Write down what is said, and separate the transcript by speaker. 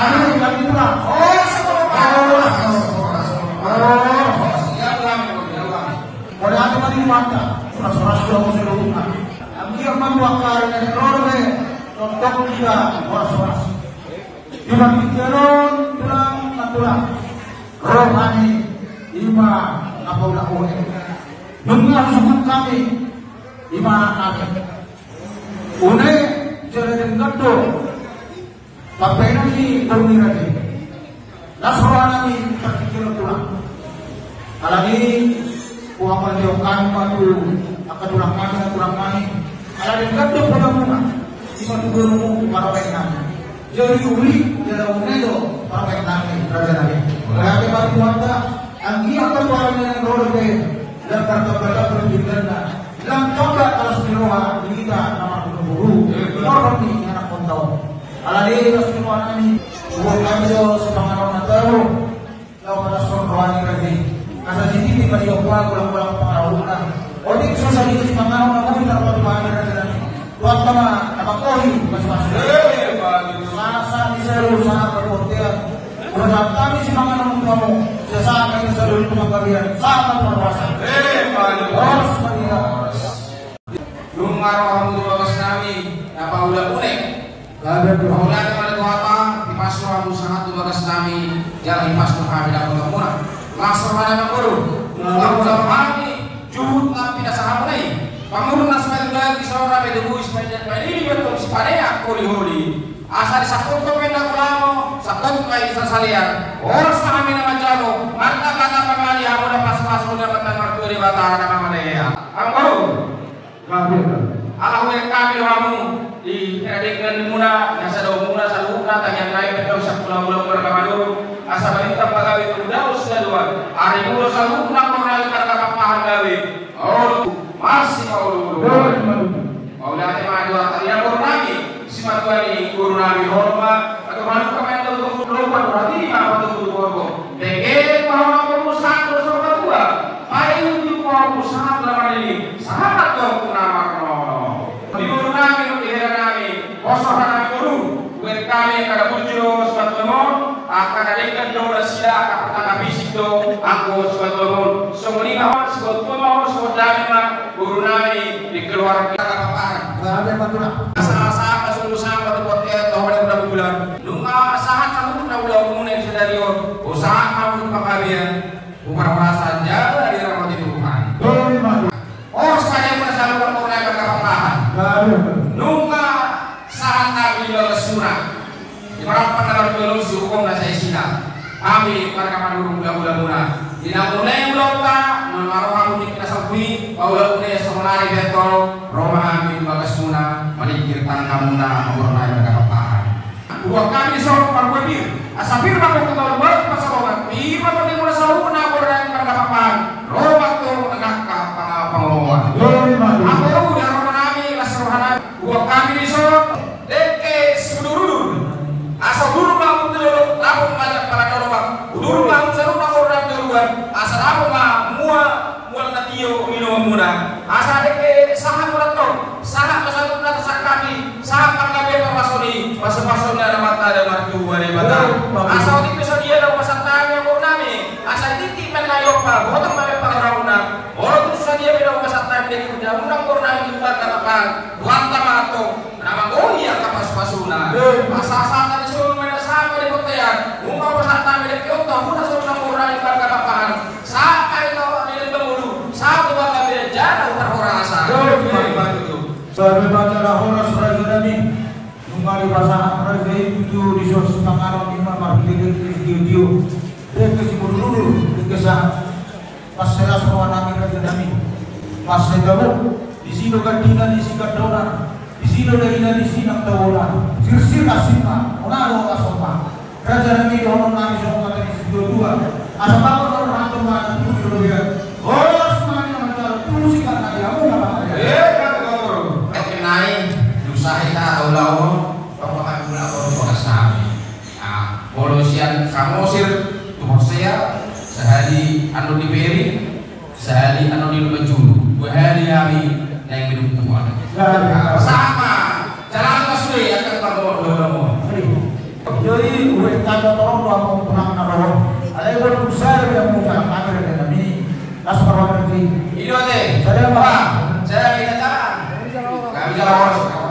Speaker 1: Aduh, lagi pulang. Pada hati mati mata, surat-surat sudah musuh. Ambil membuat dari role, contoh juga surat-surat. Dibagi jalan tulang natural, rohani, iman, apa udah boleh. Dengar suku kami, iman kami. Une jadi gado, tapi nanti bermira ni. Nasrani ni terkikir tulang. Kalau ni uang menjauhkan madu, akan tulang mani. Kalau dia gado pada mana, iman tu berumur para penang. Jadi uli dalam unedo para penang ni raja nabi. Kalau kita buatnya, anggi akan orang yang beroleh dan kata-kata berjudulnya. Dan coba kalau sekiroha kita nama guru, orang ni anak kontau. Kalau dia sekiroha ni, buat kami do sepangan orang tahu, kalau pada sekiroha ni lagi. Kata sini ni kali opal pulang-pulang pengaruhan. Orang susah itu sepangan orang mungkin tak dapat bahan dan tuan sama apa koi masing-masing. Masa di seluruh sana berpotensi. Kalau kami semangat orang kamu, sesama ini seluruh kalian sangat berkuasa. Harus melihat.
Speaker 2: Lumar alhamdulillah kami apa ulah unek. Ulah kepada apa di pasro abu sangat tuh kami jalan di pasro kami dapat ketemu. Langsung ada guru. Ulah kami juhud nabi dasar apa nih? Pangurun nasmel lagi seorang bedugu ismail ini betul sipadea koli. Asal sakut kau pernah kulamo, sakut kau bisa salian. Orang kami nama jalo, mata pemali kamu dapat pas udah kata martu di batara nama malaya. Angkau, Allah kami kamu di edikan muna, nasa do muna sa luna tanya lain betul sakulang-ulang berkamadu. Asal balita pagawi udah usah dua. Hari mulu sa luna mengenal kata kapahan gawi. Oh, masih mau dulu. Mau lihat madu tadi yang lagi. Simatwani guru nabi hormat atau mana kami yang tentu lupa berarti apa tentu borgo. Deke mau perusahaan bersama dua. Paling untuk perusahaan dalam ini sangat dong nama kono. Di guru nabi di daerah kami, kosong kami guru. Buat kami kada bujur sebatulun akan ada dua sila kata fisik do aku sebatulun. Semua sebatulun sebatulun guru nabi di keluarga apa?
Speaker 1: Berada betul.
Speaker 2: Asa-asa usaha pada potet tahu pada berapa bulan. Lunga asahan kamu pada bulan kemudian sedario usaha kamu pakabian bukan merasa jauh dari rahmat itu Tuhan. Oh sekali pada saluran orang berkapahan. Lunga saat nabi bela surah. Diharapkan dalam belum hukum dan saya sila. Kami para kaman bulan bulan. Tidak mulai melota mengaruh kamu di kita sabui. Paulah mulai semenari betul. Roma amin bagas muna menikirkan kamu na memurna yang berkapahan. Buat kami seorang parwabir. Asapir bakal ketahuan buat pasawangan. Bima penting muna sahuna memurna yang berkapahan. Roma tuh menangkap pengumuman. Aku udah Roma nami lasaruhana. Buat kami di sorot. Deke seluruh. Asal dulu bangun dulu. Aku mengajak para normal. Dulu bangun seluruh orang duluan. Asal aku mua natio minum muna. Asal deke sahan mulato. Sahat pasal kita kesak kami, sahat kami pasoni, pasal ada mata ada martu ada mata. Asal di besok dia ada pasal tanya nami, asal titi menayo pa, botong mami pangrauna. Orang tu sadia beda pasal tanya dia kerja, undang korna kita katakan, wanta mato, nama goni yang kapas pasuna. Asal tadi suruh mana sama di kotean, umma pasal tanya dia kyoto, mudah suruh nang korna kita katakan, saat itu di dulu, saat buat kami jalan terhorasa.
Speaker 1: Sabi baca lahora surah Nabi, nungali pasangan raja itu di sos pangaron imam martirik video. Dia kasi dulu dikesah pas saya semua nabi raja Nabi. Pas saya tahu di sini gantian di sini kadona, di sini dah di sini tawona. Sirsir asima, onalo asoma. Raja Nabi orang nabi semua tadi dua. Asal bangun orang tua itu dulu dia. Oh semuanya macam tu sih kan nabi aku apa?
Speaker 2: Kita ulau pokoknya gula bekas kami. Nah, polisian samosir tuh saya sehari anu diberi, sehari anu di baju, 2 hari kami naik minum tuan. Sama jalan ke Suri akan kamu.
Speaker 1: Jadi ada tolong doa mau pulang na roh. Alay ko kusar yang mau pulang kami dengan kami. Langsung perlu pergi.
Speaker 2: Ini deh.
Speaker 1: Saya apa?
Speaker 2: Saya minta jalan. Kami jalan